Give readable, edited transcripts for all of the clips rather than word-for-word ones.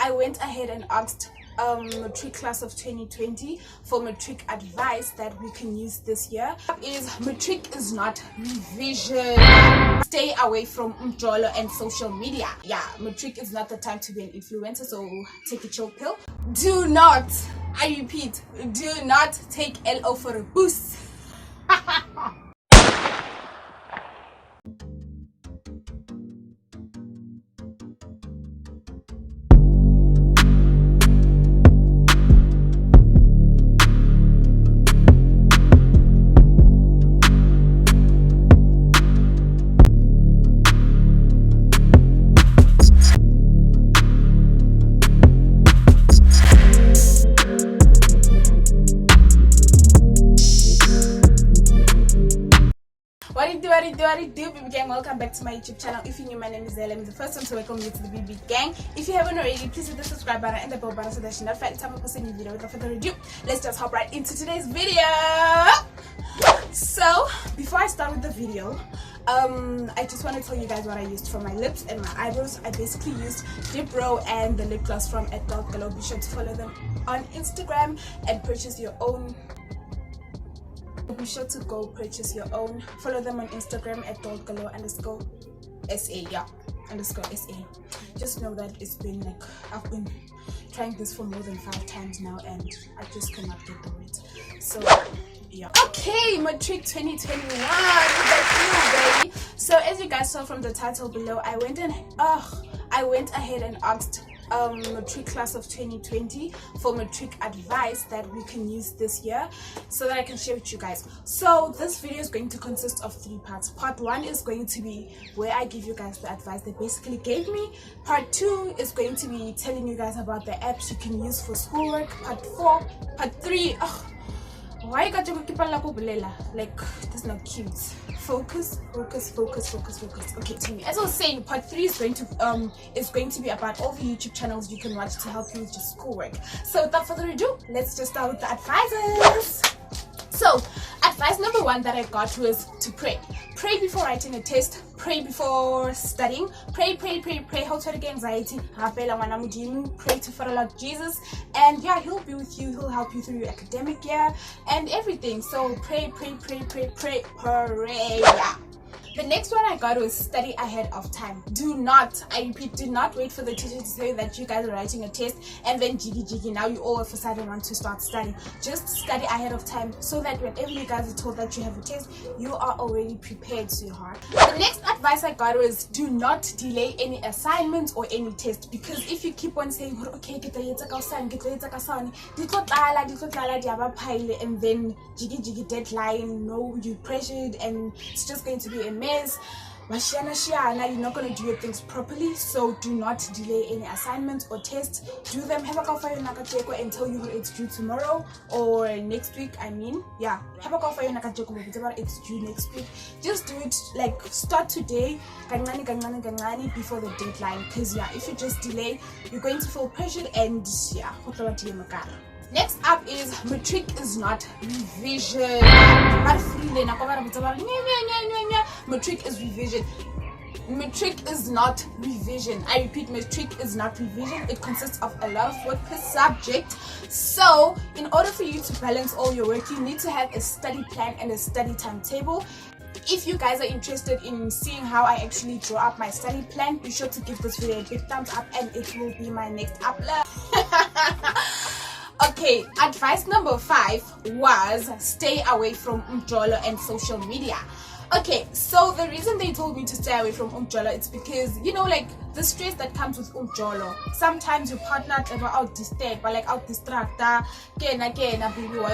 I went ahead and asked Matric class of 2020 for Matric advice that we can use this year. Matric is not revision. Stay away from umjolo and social media. Yeah, Matric is not the time to be an influencer, so take a chill pill. Do not, I repeat, do not take LO for a boost. What it do, BB gang? Welcome back to my YouTube channel. If you're new, my name is Zeya. I'm the first one to welcome you to the BB gang. If you haven't already, please hit the subscribe button and the bell button so that you're notified every time I post a new video. Without further ado, let's just hop right into today's video. So before I start with the video, I just want to tell you guys what I used for my lips and my eyebrows. I basically used Libra and the lip gloss from Essop. Be sure to follow them on Instagram and purchase your own. Be sure to go purchase your own. Follow them on Instagram at _SA. Yeah, _SA. Just know that it's been like, I've been trying this for more than 5 times now and I just cannot get the words. So yeah. Okay, Matric 2021. Baby. So as you guys saw from the title below, I went ahead and asked Matric class of 2020 for Matric advice that we can use this year so that I can share with you guys. So this video is going to consist of 3 parts. Part 1 is going to be where I give you guys the advice they basically gave me. Part 2 is going to be telling you guys about the apps you can use for schoolwork. Part 3, why you got to keep on like that's not cute. Focus. Okay, to me, as I was saying, part 3 is going to be about all the YouTube channels you can watch to help you with your schoolwork. So without further ado, let's just start with the advices. So advice number 1 that I got was to pray. Pray before writing a test. Pray before studying. Pray. How to get anxiety. Pray to follow Lord Jesus. And yeah, he'll be with you. He'll help you through your academic year and everything. So pray. Yeah. The next one I got was study ahead of time. Do not, I repeat, do not wait for the teacher to say that you guys are writing a test and then jiggy, now you all of a sudden want to start studying. Just study ahead of time so that whenever you guys are told that you have a test, you are already prepared, sweetheart. The next advice I got was do not delay any assignments or any test, because if you keep on saying, okay, and then jiggy deadline, no, you pressured and it's just going to be a mess. You're not going to do your things properly, so do not delay any assignments or tests. Do them and tell you it's due tomorrow or next week. It's due next week. Just do it like start today before the deadline, because if you just delay, you're going to feel pressured and Next up is Matric is not revision. Matric is revision. Matric is not revision. I repeat, Matric is not revision. It consists of a lot of work per subject. So in order for you to balance all your work, you need to have a study plan and a study timetable. If you guys are interested in seeing how I actually draw up my study plan, be sure to give this video a big thumbs up and it will be my next upload. Okay, advice number 5 was stay away from umjolo and social media. Okay, so the reason they told me to stay away from umjolo, it's because, like the stress that comes with umjolo. Sometimes your partner ever out disturb, but like out distract. Baby,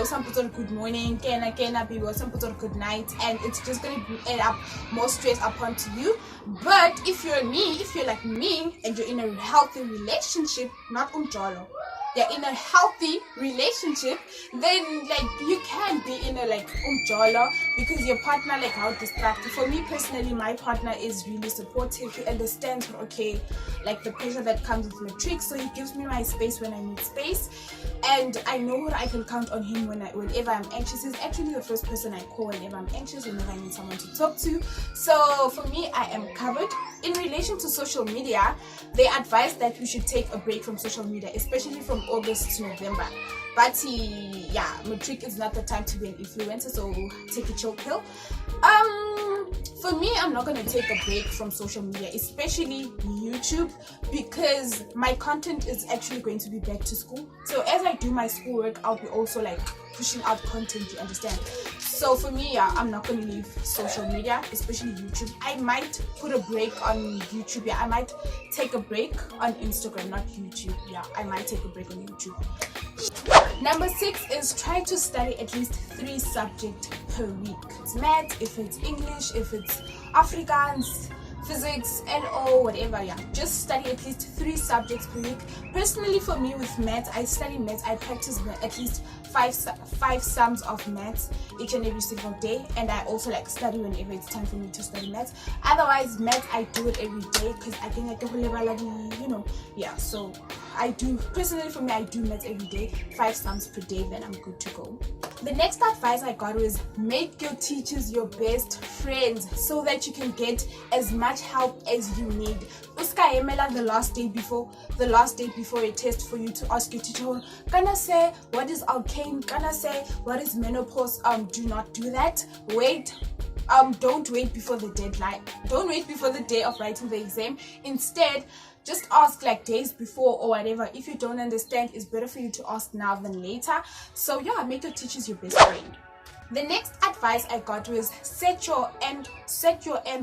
some put on good morning, baby, some put on good night, and it's just gonna add up more stress upon to you. But if you're like me, and you're in a healthy relationship, not umjolo. in a healthy relationship, then like you can be in a like umjolo, because your partner like how distracted. For me personally, my partner is really supportive. He understands like the pressure that comes with Matric, so he gives me my space when I need space, and I know that I can count on him whenever I'm anxious. He's actually the first person I call whenever I'm anxious, whenever I need someone to talk to. So for me, I am covered. In relation to social media, they advise that we should take a break from social media, especially from August to November. But Matric is not the time to be an influencer, so take a chill pill. For me, I'm not going to take a break from social media, especially YouTube, because my content is actually going to be back to school. So as I do my schoolwork, I'll be also like pushing out content, you understand? So for me, I'm not going to leave social media, especially YouTube. I might put a break on YouTube. I might take a break on Instagram, not YouTube. I might take a break on YouTube. Number 6 is try to study at least 3 subjects per week. It's math, if it's English, if it's Afrikaans, physics, LO, whatever. Just study at least 3 subjects per week. Personally, for me with math, I study math. I practice at least 5 sums of maths each and every single day, and I also like study whenever it's time for me to study maths. Otherwise, math I do it every day because I think I can, so I do, personally for me, I do maths every day, 5 sums per day, then I'm good to go. The next advice I got was make your teachers your best friends so that you can get as much help as you need. The last day before a test for you to ask your teacher, can I say what is arcane? Can I say what is menopause? Do not do that. Wait. Don't wait before the deadline. Don't wait before the day of writing the exam. Instead, just ask like days before or whatever. If you don't understand, it's better for you to ask now than later. So make your teachers your best friend. The next advice I got was set your end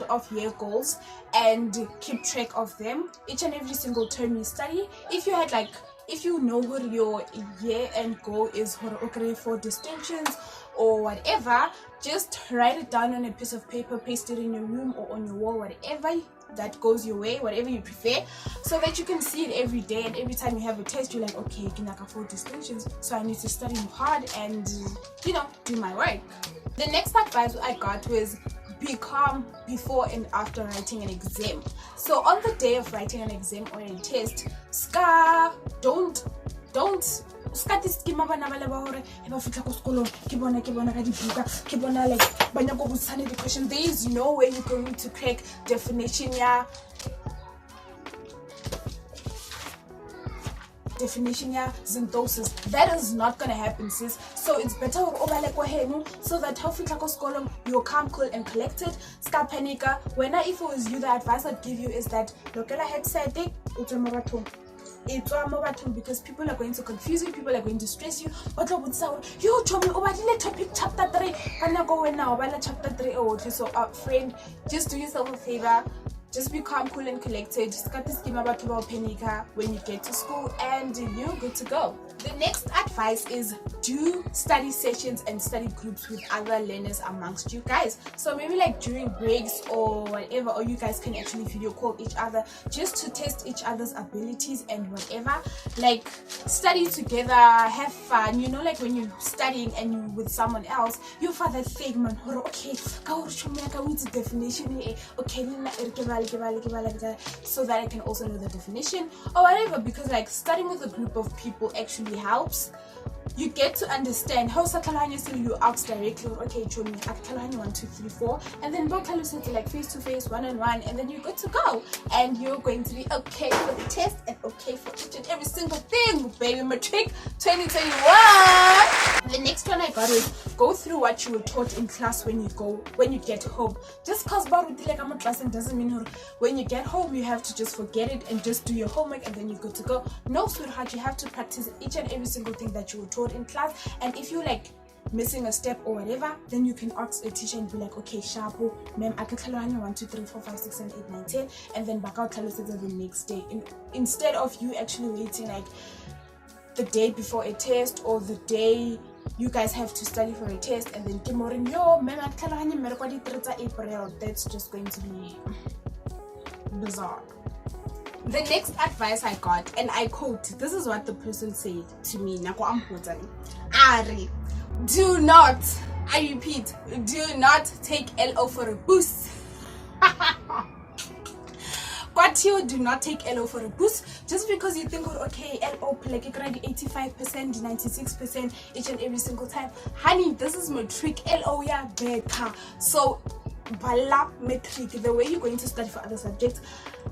of year goals and keep track of them. Each and every single term you study, if you know what your year end goal is for distinctions or whatever, just write it down on a piece of paper, paste it in your room or on your wall, whatever that goes your way, whatever you prefer, so that you can see it every day, and every time you have a test you're like, okay, I can afford distinctions, so I need to study hard and do my work. The next advice I got was be calm before and after writing an exam. So on the day of writing an exam or a test, don't skati skima bana ba leba hore e ba fitla ko sekolong ke bona ka dibuka ke bona like bana go botsana the question. There is no way you're going to crack definition ya synthesis. That is not gonna happen, sis. So it's better so that how fitla ko sekolong you're calm, cool and collected. Ska panica. If it was you, the advice I'd give you is that lokela headset because people are going to confuse you, people are going to stress you. You told me about the topic chapter 3. I'm not going now about chapter 3. So friend, just do yourself a favor. Just be calm, cool and collected. When you get to school and you're good to go. The next advice is do study sessions and study groups with other learners amongst you guys. So maybe like during breaks or whatever, or you guys can actually video call each other just to test each other's abilities and whatever. Like study together, have fun. Like when you're studying and you're with someone else, you find that thing, man. Okay, definition. Okay, so that I can also know the definition or whatever. Because like studying with a group of people actually helps. You get to understand how you ask directly, okay, show me 1, 2, 3, 4, and then both like face to face, one-on-one, and then you're good to go, and you're going to be okay for the test and okay for each and every single thing, baby. Matric 2021. The next one I got is go through what you were taught in class when you get home. Just cause I'm a class doesn't mean when you get home you have to just forget it and just do your homework and then you're good to go. No, sweetheart, you have to practice each and every single thing that you were taught in class, and if you like missing a step or whatever, then you can ask a teacher and be like, okay, sharpo, ma'am, I can tell you 1, 2, 3, 4, 5, 6, 7, 8, 9, 10, and then back out tell us the next day. Instead of you actually waiting like the day before a test or the day you guys have to study for a test and then tomorrow, ma'am, I tell you April. That's just going to be bizarre. The next advice I got, and I quote, this is what the person said to me. Ari, do not, I repeat, do not take LO for a boost. Do not take LO for a boost just because you think, okay, LO like you grade 85%, 96% each and every single time. Honey, this is Matric. LO ya better. So bala Matric, the way you're going to study for other subjects,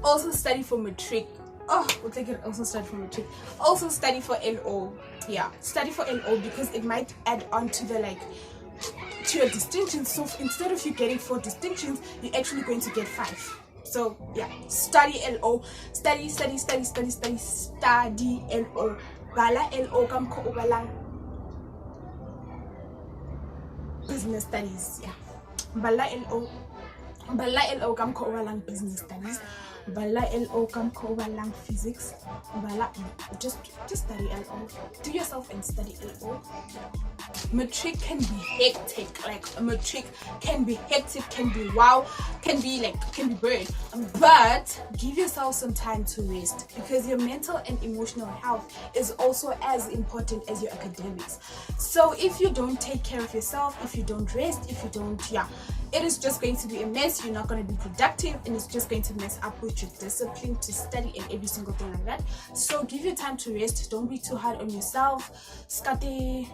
also study for Matric. Oh, we'll take it. Also study for Matric. Also study for LO. Yeah, study for LO because it might add on to the to your distinctions. So instead of you getting 4 distinctions, you're actually going to get 5. So yeah, study LO, study LO. Bala LO kam ko ubala business studies. Yeah, bala LO kam ko ubala business studies. Bala LO kam ko ubala physics. Bala just study LO. Do yourself and study LO. Matric can be hectic, like a matric can be hectic, can be wow, can be burn, but give yourself some time to rest because your mental and emotional health is also as important as your academics. So if you don't take care of yourself, if you don't rest, if you don't, it is just going to be a mess. You're not going to be productive and it's just going to mess up with your discipline to study and every single thing like that. So give your time to rest. Don't be too hard on yourself. Scotty,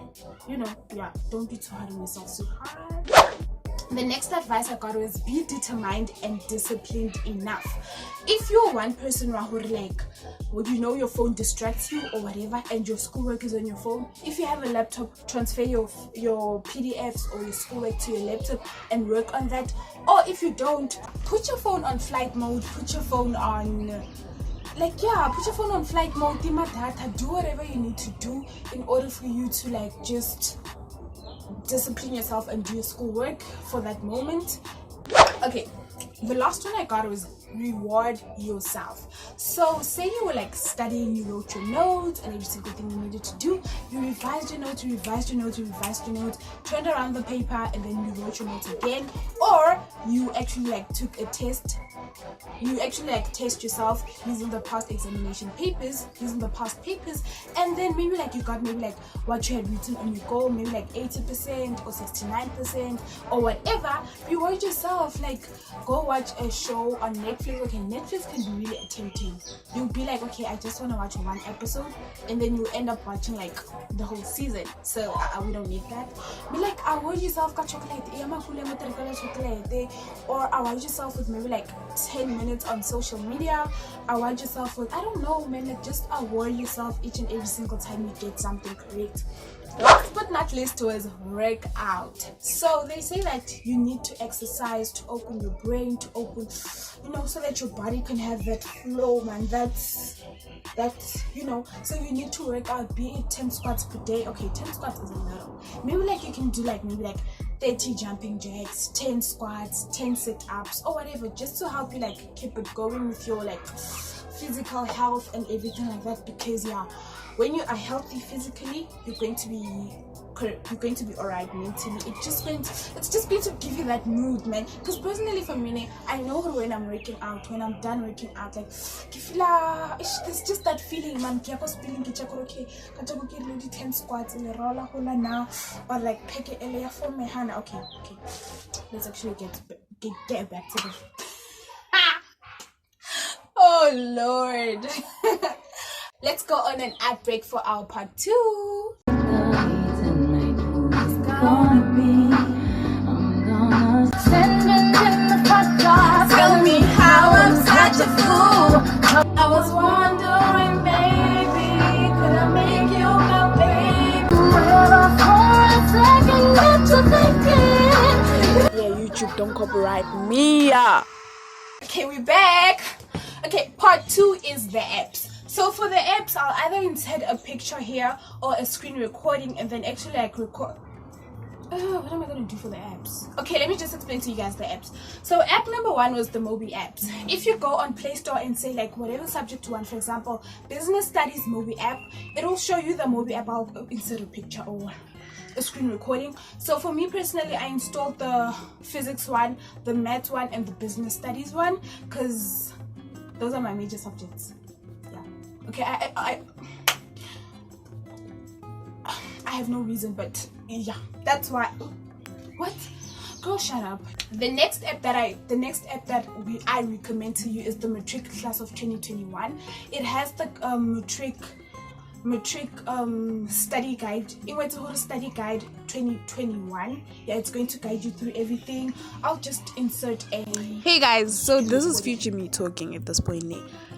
don't be too hard on yourself so hard. The next advice I got was be determined and disciplined enough. If you're one person who your phone distracts you or whatever and your schoolwork is on your phone, if you have a laptop, transfer your PDFs or your schoolwork to your laptop and work on that. Or if you don't, put your phone on flight mode, put your phone on put your phone on flight mode, do whatever you need to do in order for you to just discipline yourself and do your schoolwork for that moment. Okay, the last one I got was reward yourself. So say you were studying, you wrote your notes and every single thing you needed to do, you revised your notes, turned around the paper and then you wrote your notes again, or you actually took a test. You actually test yourself using the past examination papers, and then maybe you got what you had written on your goal, maybe 80% or 69% or whatever. Reward yourself, go watch a show on Netflix. Okay, Netflix can be really tempting. You'll be okay, I just want to watch one episode, and then you end up watching the whole season. So we don't need that. Be award yourself chocolate, or award yourself with maybe 10 minutes on social media. Award yourself with, I don't know, man, just award yourself each and every single time you get something correct. Last but not least was work out. So they say that you need to exercise to open your brain, to open, so that your body can have that flow, man. That's so you need to work out, be it 10 squats per day. Okay, 10 squats is a little. Maybe you can do maybe 30 jumping jacks, 10 squats, 10 sit-ups or whatever, just to help you keep it going with your physical health and everything like that. Because when you are healthy physically, you're going to be alright mentally. It's just going to give you that mood, man. Because personally for me, I know when I'm working out, when I'm done working out, it's just that feeling, man. Okay, 10 squats in a roller now, or pick it earlier for me, Hannah. Okay, let's actually get back to this. Oh Lord. Let's go on an ad break for our part 2. Tell me how I'm such a fool. I was wondering, baby, could I make you my baby? Yeah, YouTube, don't copyright me. Okay, we're back. Okay, part 2 is the apps. So for the apps, I'll either insert a picture here or a screen recording and then actually record. What am I going to do for the apps? Okay, let me just explain to you guys the apps. So app number 1 was the Mobi apps. If you go on Play Store and say whatever subject you want, for example, business studies Mobi app, it'll show you the Mobi app. I'll insert a picture or a screen recording. So for me personally, I installed the physics one, the math one, and the business studies one because those are my major subjects. Yeah. Okay, I have no reason, but yeah, that's why. What? Go shut up. The next app that I recommend to you is the Matric class of 2021. It has the Matric study guide. It's a study guide 2021. Yeah, it's going to guide you through everything. I'll just insert a. Hey guys, so this is future me talking at this point.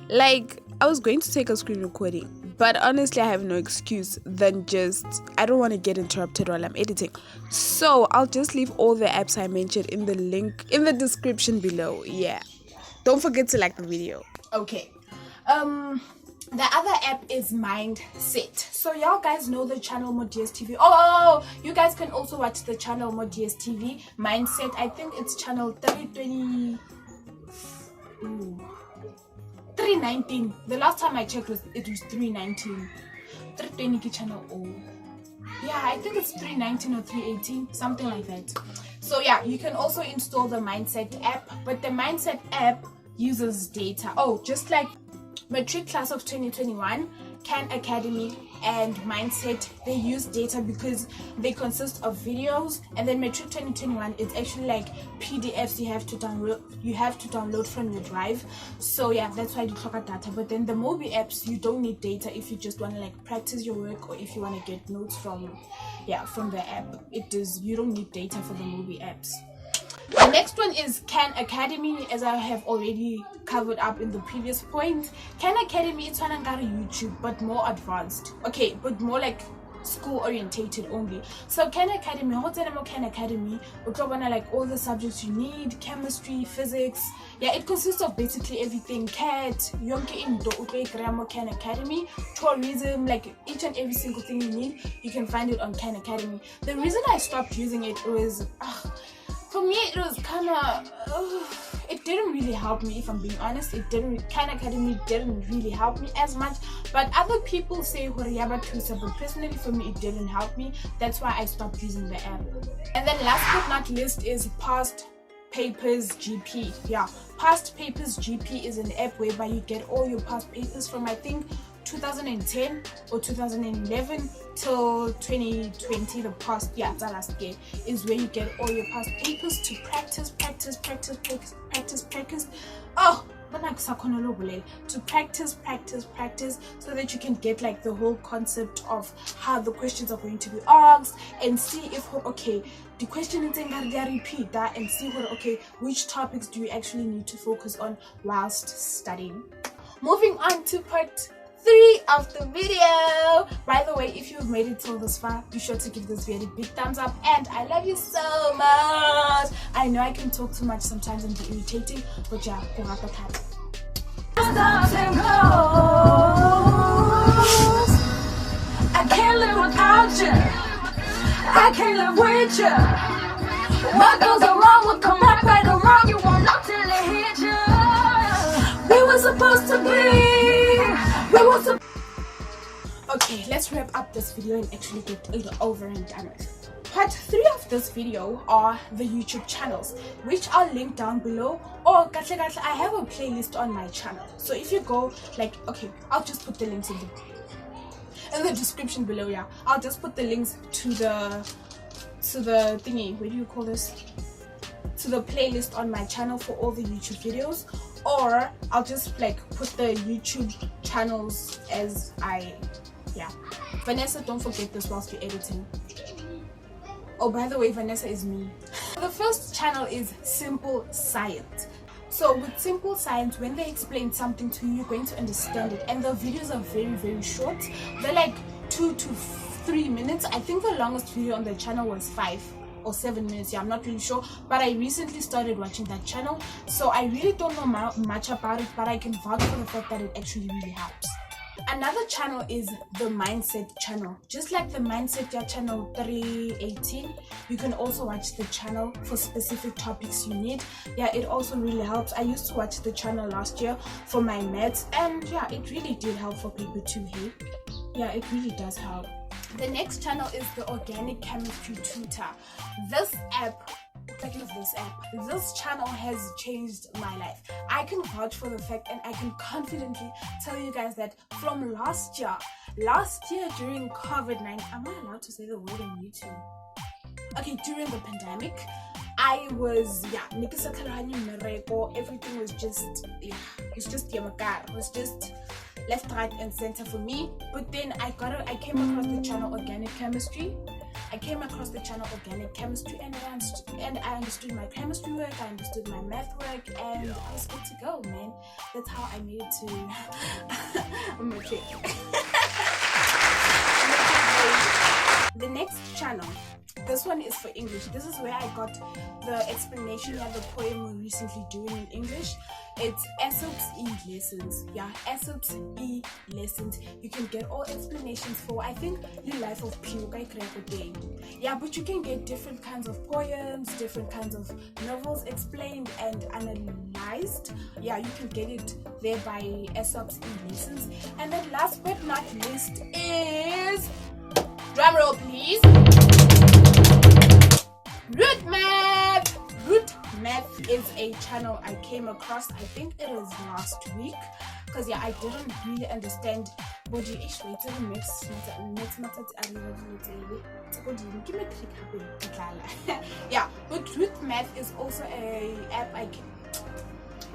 Like, I was going to take a screen recording, but honestly I have no excuse than just I don't want to get interrupted while I'm editing, so I'll just leave all the apps I mentioned in the link in the description below. Yeah, don't forget to like the video. Okay, the other app is Mindset. So y'all guys know the channel Modius TV. Oh, you guys can also watch the channel Modius TV Mindset. I think it's channel 319. The last time I checked it was 319. 320 channel. Oh yeah, I think it's 319 or 318, something like that. So yeah, you can also install the Mindset app, but the Mindset app uses data. Oh, just like Matric class of 2021, KhanAcademy and Mindset, they use data because they consist of videos, and then Matric 2021 is actually like PDFs you have to download from your drive. So yeah, that's why you clock at data. But then the mobi apps, you don't need data if you just want to like practice your work, or if you want to get notes from the app. You don't need data for the mobi apps. The next one is KhanAcademy, as I have already covered up in the previous point. KhanAcademy is one on YouTube, but more advanced. Okay, but more like school orientated only. So KhanAcademy, like all the subjects you need, chemistry, physics. Yeah, it consists of basically everything. KhanAcademy, tourism, like each and every single thing you need, you can find it on KhanAcademy. The reason I stopped using it was for me, it was kind of, it didn't really help me, if I'm being honest. KhanAcademy didn't really help me as much, but other people say but personally for me, it didn't help me. That's why I stopped using the app. And then last but not least is Past Papers GP. Yeah, Past Papers GP is an app whereby you get all your past papers from, I think, 2010 or 2011 till 2020. The last year is where you get all your past papers to practice. Oh, to practice so that you can get like the whole concept of how the questions are going to be asked, and see if the question is repeat that, and see which topics do you actually need to focus on whilst studying. Moving on to part 3 of the video. By the way, if you've made it till this far, be sure to give this video a big thumbs up, and I love you so much. I know I can talk too much sometimes and be irritating, but yeah, I can't live without you. I can't live with you. What goes wrong will come right around. You won't know till it hit you. We were supposed to be. Okay, let's wrap up this video and actually get it over and done with. Part 3 of this video are the YouTube channels, which are linked down below, or I have a playlist on my channel. So if you go I'll just put the links in the description below. Yeah, I'll just put the links to the thingy, what do you call this, to the playlist on my channel for all the YouTube videos, or I'll just put the YouTube channels as Vanessa, don't forget this whilst you're editing. Oh, by the way, Vanessa is me. The first channel is SimpleScience. So with SimpleScience, when they explain something to you, you're going to understand it, and the videos are very, very short. They're like 2 to 3 minutes. I think the longest video on the channel was 5 or 7 minutes. Yeah, I'm not really sure, but I recently started watching that channel, so I really don't know much about it, but I can vouch for the fact that it actually really helps. Another channel is the Mindset channel. Just like the Mindset channel 318, you can also watch the channel for specific topics you need. Yeah, it also really helps. I used to watch the channel last year for my maths, and yeah, it really did help for paper 2. Hey, yeah, it really does help. The next channel is the Organic Chemistry Tutor. This app like of this app. This channel has changed my life. I can vouch for the fact, and I can confidently tell you guys that from last year during COVID-19, am I allowed to say the word on YouTube? Okay, during the pandemic, I was everything was just it was just left, right, and center for me. But then I came across the channel Organic Chemistry. and I understood my chemistry work, I understood my math work, and I was good to go, man. That's how I made it to Matric. The next channel, this one is for English. This is where I got the explanation of the poem we're recently doing in English. It's Essop's E-Lessons. Yeah, Essop's E-Lessons. You can get all explanations for, I think, the life of Piuka Day. Yeah, but you can get different kinds of poems, different kinds of novels explained and analyzed. Yeah, you can get it there by Essop's E-Lessons. And then last but not least is, drum roll please, RootMath. RootMath is a channel I came across, I think it was last week, because yeah, I didn't really understand body ish way to the mix. Yeah, but RootMath is also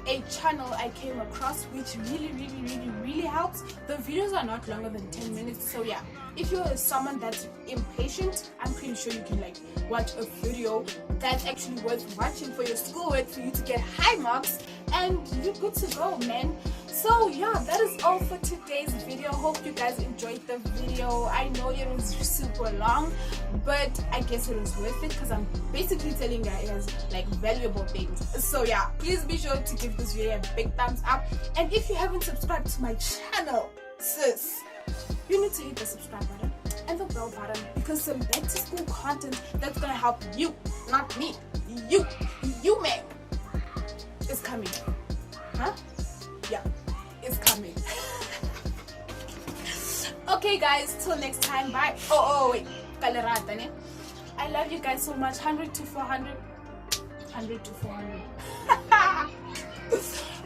a channel I came across, which really helps. The videos are not longer than 10 minutes, so yeah, if you're someone that's impatient, I'm pretty sure you can like watch a video that's actually worth watching for your schoolwork, for you to get high marks, and you're good to go, man. So yeah, that is all for today's video. Hope you guys enjoyed the video. I know it was super long, but I guess it was worth it, because I'm basically telling you guys like valuable things. So yeah, please be sure to give this video a big thumbs up, and if you haven't subscribed to my channel, sis, you need to hit the subscribe button and the bell button, because some back to school content that's gonna help you, not me, you man, is coming. Huh? Yeah, it's coming. Okay guys, till next time, bye. Oh wait, I love you guys so much. 100 to 400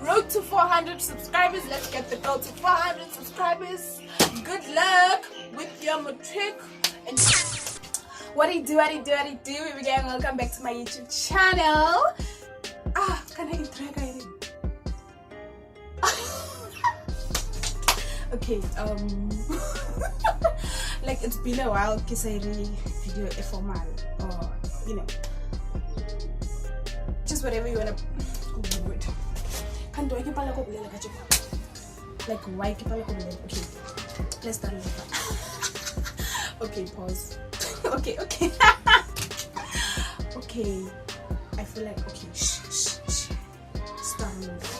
road to 400 subscribers. Let's get the goal to 400 subscribers. Good luck with your matric. And what do you do? Again, welcome back to my YouTube channel. Can I interact? Okay, like it's been a while because I really video formal, or you know, just whatever you wanna do it. Can do I keep like why keep okay, let's start over. Okay, pause. Okay. Okay, I feel like okay, shh. Start over.